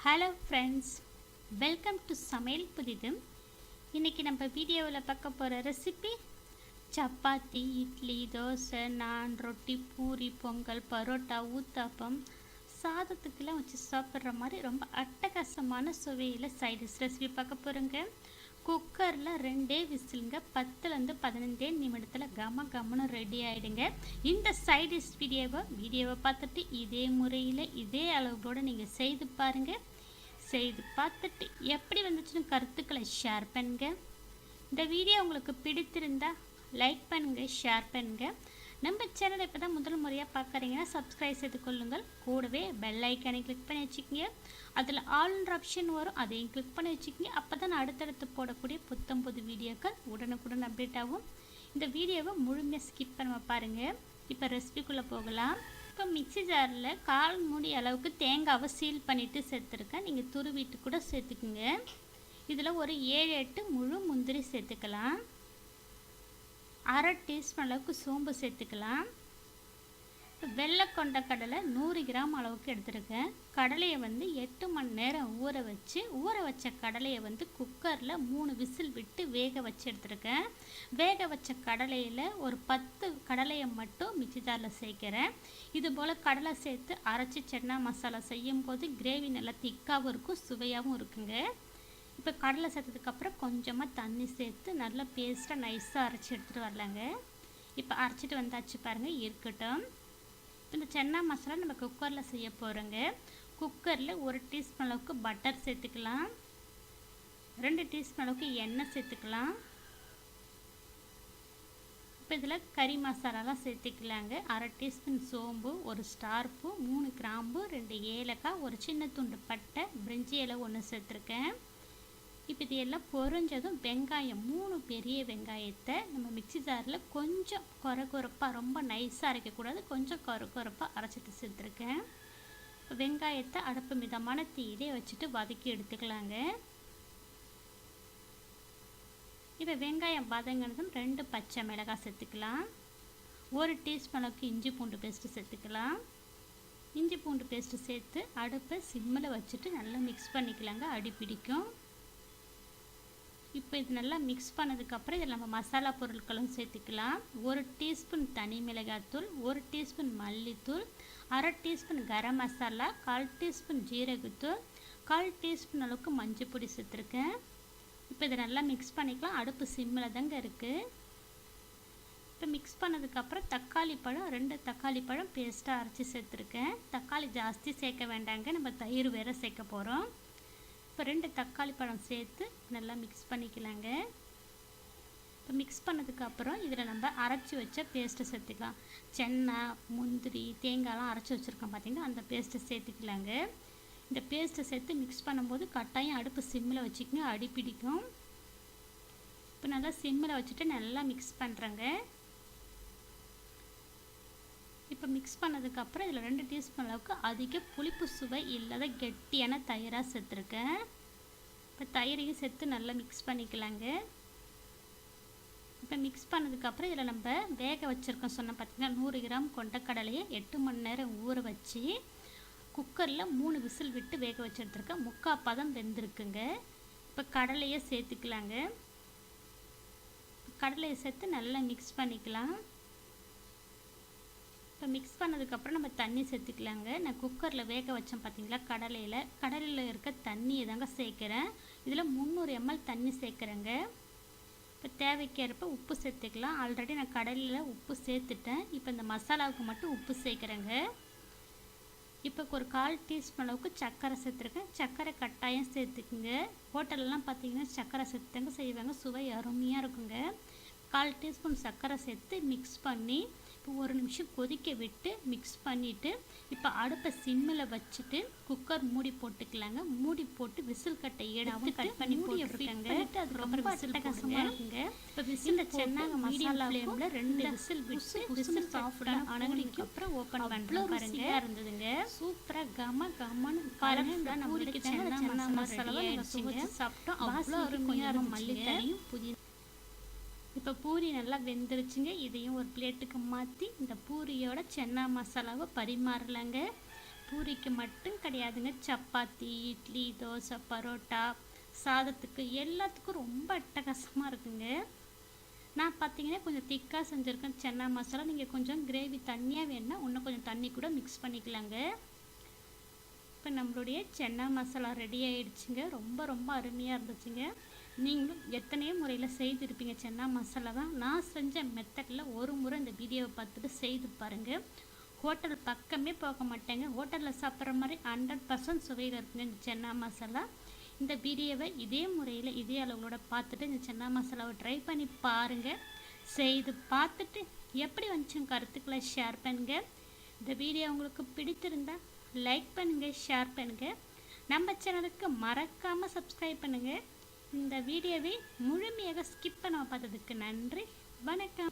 Hello friends, welcome to சமையல் புதிது. இன்றைக்கி நம்ம வீடியோவில் பார்க்க போகிற ரெசிபி சப்பாத்தி, இட்லி, தோசை, நான், ரொட்டி, பூரி, பொங்கல், பரோட்டா, ஊத்தாப்பம், சாதத்துக்கெல்லாம் வச்சு சாப்பிட்ற மாதிரி ரொம்ப அட்டகாசமான சுவையில் சைடிஷ் ரெசிபி பார்க்க போகிறோங்க. குக்கரில் 2 விசிலுங்க, 10லேருந்து 15 நிமிடத்தில் கம கமனு ரெடி ஆகிடுங்க. இந்த சைடிஷ் வீடியோவை பார்த்துட்டு இதே முறையில் இதே அளவுகளோடு நீங்கள் செய்து பாருங்கள். செய்து பார்த்துட்டு எப்படி வந்துச்சுன்னு கருத்துக்களை ஷேர் பண்ணுங்க. இந்த வீடியோ உங்களுக்கு பிடித்திருந்தால் லைக் பண்ணுங்கள், ஷேர் பண்ணுங்கள். நம்ம சேனலை இப்போ தான் முதல் முறையாக பார்க்குறீங்கன்னா சப்ஸ்கிரைப் செய்து கொள்ளுங்கள். கூடவே பெல் ஐக்கானை கிளிக் பண்ணி வச்சுக்கோங்க. அதில் ஆல்ன்ற ஆப்ஷன் வரும், அதையும் கிளிக் பண்ணி வச்சுக்கோங்க. அப்போ தான் அடுத்தடுத்து போடக்கூடிய புத்தம் புது வீடியோக்கள் உடனுக்குடன் அப்டேட் ஆகும். இந்த வீடியோவை முழுமையாக ஸ்கிப் பண்ண பாருங்கள். இப்போ ரெசிபிக்குள்ளே போகலாம். இப்போ மிக்சி ஜாரில் 1/4 மூடி அளவுக்கு தேங்காவை சீல் பண்ணிவிட்டு சேர்த்துருக்கேன். நீங்கள் துருவிட்டு கூட சேர்த்துக்குங்க. இதில் ஒரு 7-8 முழு முந்திரி சேர்த்துக்கலாம். 1/2 டீஸ்பூன் அளவுக்கு சோம்பு சேர்த்துக்கலாம். வெள்ளை கொண்ட கடலை 100 கிராம் அளவுக்கு எடுத்துருக்கேன். கடலையை 8 மணி நேரம் ஊற வச்ச கடலையை குக்கரில் 3 விசில் விட்டு வேக வச்சு எடுத்துருக்கேன். வேக வச்ச கடலையில் ஒரு 10 கடலையை மட்டும் மிக்சி ஜாரில் சேர்க்குறேன். இது போல் கடலை சேர்த்து அரைச்சி சன்னா மசாலா செய்யும் போது கிரேவி நல்லா திக்காகவும் இருக்கும், சுவையாகவும் இருக்குங்க. இப்போ கடலை சேர்த்ததுக்கப்புறம் கொஞ்சமாக தண்ணி சேர்த்து நல்லா பேஸ்ட்டாக நைஸாக அரைச்சி எடுத்துகிட்டு வரலாங்க. இப்போ அரைச்சிட்டு வந்தாச்சு பாருங்கள், இருக்கட்டும். இந்த சன்னா மசாலா நம்ம குக்கரில் செய்ய போகிறோங்க. குக்கரில் 1 டீஸ்பூன் அளவுக்கு பட்டர் சேர்த்துக்கலாம். 2 டீஸ்பூன் அளவுக்கு எண்ணெய் சேர்த்துக்கலாம். இப்போ இதில் கறி மசாலாலாம் சேர்த்துக்கலாங்க. 1/2 டீஸ்பூன் சோம்பு, 1 ஸ்டார் பூ, 3 கிராம்பு, 2 ஏலக்காய், ஒரு சின்ன துண்டு பட்டை, பிரிஞ்சி இலை 1 சேர்த்துருக்கேன். இப்போ இது எல்லாம் பொரிஞ்சதும் வெங்காயம் 3 பெரிய வெங்காயத்தை நம்ம மிக்சி ஜாரில் கொஞ்சம் கொரப்பாக, ரொம்ப நைஸாக அரைக்கக்கூடாது, கொஞ்சம் கொரப்பாக அரைச்சிட்டு சேர்த்துருக்கேன். வெங்காயத்தை அடுப்பு மிதமான தீயிலே வச்சுட்டு வதக்கி எடுத்துக்கலாங்க. இப்போ வெங்காயம் வதங்கினதும் 2 பச்சை மிளகாய் சேர்த்துக்கலாம். 1 டீஸ்பூன் அளவுக்கு இஞ்சி பூண்டு பேஸ்ட்டு சேர்த்துக்கலாம். இஞ்சி பூண்டு பேஸ்ட்டு சேர்த்து அடுப்பை சிம்மில் வச்சுட்டு நல்லா மிக்ஸ் பண்ணிக்கலாங்க, அடி பிடிக்கும். இப்போ இது நல்லா மிக்ஸ் பண்ணதுக்கப்புறம் இதில் நம்ம மசாலா பொருட்களும் சேர்த்துக்கலாம். 1 டீஸ்பூன் தனி மிளகாய்த்தூள், 1 டீஸ்பூன் மல்லித்தூள், 1/2 டீஸ்பூன் கரம் மசாலா, 1/4 டீஸ்பூன் ஜீரகத்தூள், 1/4 டீஸ்பூன் அளவுக்கு மஞ்சள் பொடி சேர்த்துருக்கேன். இப்போ இதை நல்லா மிக்ஸ் பண்ணிக்கலாம், அடுப்பு சிம்மில் தாங்க இருக்குது. இப்போ மிக்ஸ் பண்ணதுக்கப்புறம் தக்காளி பழம் 2 தக்காளி பழம் பேஸ்ட்டாக அரைச்சி சேர்த்துருக்கேன். தக்காளி ஜாஸ்தி சேர்க்க வேண்டாங்க, நம்ம தயிர் வேறு சேர்க்க போகிறோம். இப்போ 2 தக்காளி பழம் சேர்த்து நல்லா மிக்ஸ் பண்ணிக்கலாங்க. இப்போ மிக்ஸ் பண்ணதுக்கப்புறம் இதில் நம்ம அரைச்சி வச்ச பேஸ்ட்டை சேர்த்துக்கலாம். சென்னா, முந்திரி, தேங்காய்லாம் அரைச்சி வச்சுருக்கோம் பார்த்திங்கன்னா, அந்த பேஸ்ட்டை சேர்த்துக்கலாங்க. இந்த பேஸ்ட்டை சேர்த்து மிக்ஸ் பண்ணும்போது கட்டாயம் அடுப்பு சிம்மில் வச்சுக்கோங்க, அடி பிடிக்கும். இப்போ நல்லா சிம்மில் வச்சுட்டு நல்லா மிக்ஸ் பண்ணுறேங்க. இப்போ மிக்ஸ் பண்ணதுக்கப்புறம் இதில் 2 டீஸ்பூன் அளவுக்கு அதிக புளிப்பு சுவை இல்லாத கெட்டியான தயிராக சேர்த்துருக்கேன். இப்போ தயிரையும் சேர்த்து நல்லா மிக்ஸ் பண்ணிக்கலாங்க. இப்போ மிக்ஸ் பண்ணதுக்கப்புறம் இதில் நம்ம வேக வச்சுருக்கோம் சொன்னால் பார்த்திங்கன்னா 100 கிராம் கொண்ட கடலையை 8 மணி நேரம் ஊற வச்சு குக்கரில் 3 விசில் விட்டு வேக வச்சு எடுத்துருக்கேன். 3/4 பதம் வெந்திருக்குங்க. இப்போ கடலையை சேர்த்துக்கலாங்க. கடலையை சேர்த்து நல்லா மிக்ஸ் பண்ணிக்கலாம். இப்போ மிக்ஸ் பண்ணதுக்கப்புறம் நம்ம தண்ணி சேர்த்துக்கலாங்க. நான் குக்கரில் வேக வச்சேன் பார்த்திங்களா, கடலையில் இருக்க தண்ணியை தாங்க சேர்க்குறேன். இதில் 300 ml தண்ணி சேர்க்குறேங்க. இப்போ தேவைக்கேற்ப உப்பு சேர்த்துக்கலாம். ஆல்ரெடி நான் கடலையில் உப்பு சேர்த்துட்டேன். இப்போ இந்த மசாலாவுக்கு மட்டும் உப்பு சேர்க்குறேங்க. இப்போ ஒரு 1/4 டீஸ்பூன் அளவுக்கு சர்க்கரை சேர்த்துருக்கேன். சர்க்கரை கட்டாயம் சேர்த்துக்குங்க. ஹோட்டலெலாம் பார்த்திங்கன்னா சர்க்கரை சேர்த்துங்க செய்வாங்க, சுவை அருமையாக இருக்குங்க. 1/4 டீஸ்பூன் சர்க்கரை சேர்த்து மிக்ஸ் பண்ணி இப்போ 1 நிமிஷம் கொதிக்க விட்டு மிக்ஸ் பண்ணிவிட்டு இப்போ அடுப்பை சிம்மில் வச்சுட்டு குக்கர் மூடி போட்டுக்கலாங்க. மூடி போட்டு விசில் கட்டை எடுத்து கட் பண்ணி போட்டுருக்காங்க. அதுக்கப்புறம் விசில் கசமாக இருக்குங்க. இப்போ விசில் சென்னாங்க மசாலா ஃப்ளேமில் 2 விசில் விட்டு விசில் சாஃப்டாக ஆனதுக்கப்புறம் ஓப்பன் பண்ணுறோம் பாருங்க. இருந்ததுங்க சூப்பராக கமன்னு பாருங்க. நம்மளுக்கு சென்னா மசாலா சுவைச்சு சாப்பிட்டோம், அவ்வளோ அருமையாக இருக்கும். மல்லித்தலையும் புதினா. இப்போ பூரி நல்லா வெந்துருச்சுங்க. இதையும் ஒரு பிளேட்டுக்கு மாற்றி இந்த பூரியோட சென்னா மசாலாவை பரிமாறலாங்க. பூரிக்கு மட்டும் கிடையாதுங்க, சப்பாத்தி, இட்லி, தோசை, பரோட்டா, சாதத்துக்கு எல்லாத்துக்கும் ரொம்ப அட்டகாசமாக இருக்குங்க. நான் பார்த்தீங்கன்னா கொஞ்சம் திக்காக செஞ்சுருக்கேன் சன்னா மசாலா. நீங்கள் கொஞ்சம் கிரேவி தண்ணியாக வேணுன்னா இன்னும் கொஞ்சம் தண்ணி கூட மிக்ஸ் பண்ணிக்கலாங்க. இப்போ நம்மளுடைய சன்னா மசாலா ரெடி ஆகிடுச்சுங்க. ரொம்ப ரொம்ப அருமையாக இருந்துச்சுங்க. நீங்களும் எத்தனையோ முறையில் செய்திருப்பீங்க சன்னா மசாலா தான். நான் செஞ்ச மெத்தடில் ஒரு முறை இந்த வீடியோவை பார்த்துட்டு செய்து பாருங்கள். ஹோட்டல் பக்கமே போக மாட்டேங்க. ஹோட்டலில் சாப்பிட்ற மாதிரி 100% சுவையில் இருக்குங்க இந்த சன்னா மசாலா. இந்த வீடியோவை இதே முறையில் இதே அளவுகளோட பார்த்துட்டு இந்த சன்னா மசாலாவை ட்ரை பண்ணி பாருங்கள். செய்து பார்த்துட்டு எப்படி வந்துச்சுங்க கருத்துக்களை ஷேர் பண்ணுங்கள். இந்த வீடியோ உங்களுக்கு பிடித்திருந்தா லைக் பண்ணுங்கள், ஷேர் பண்ணுங்கள். நம்ம சேனலுக்கு மறக்காமல் சப்ஸ்கிரைப் பண்ணுங்கள். இந்த வீடியோவை முழுமையாக ஸ்கிப் பண்ண பார்த்ததுக்கு நன்றி. வணக்கம்.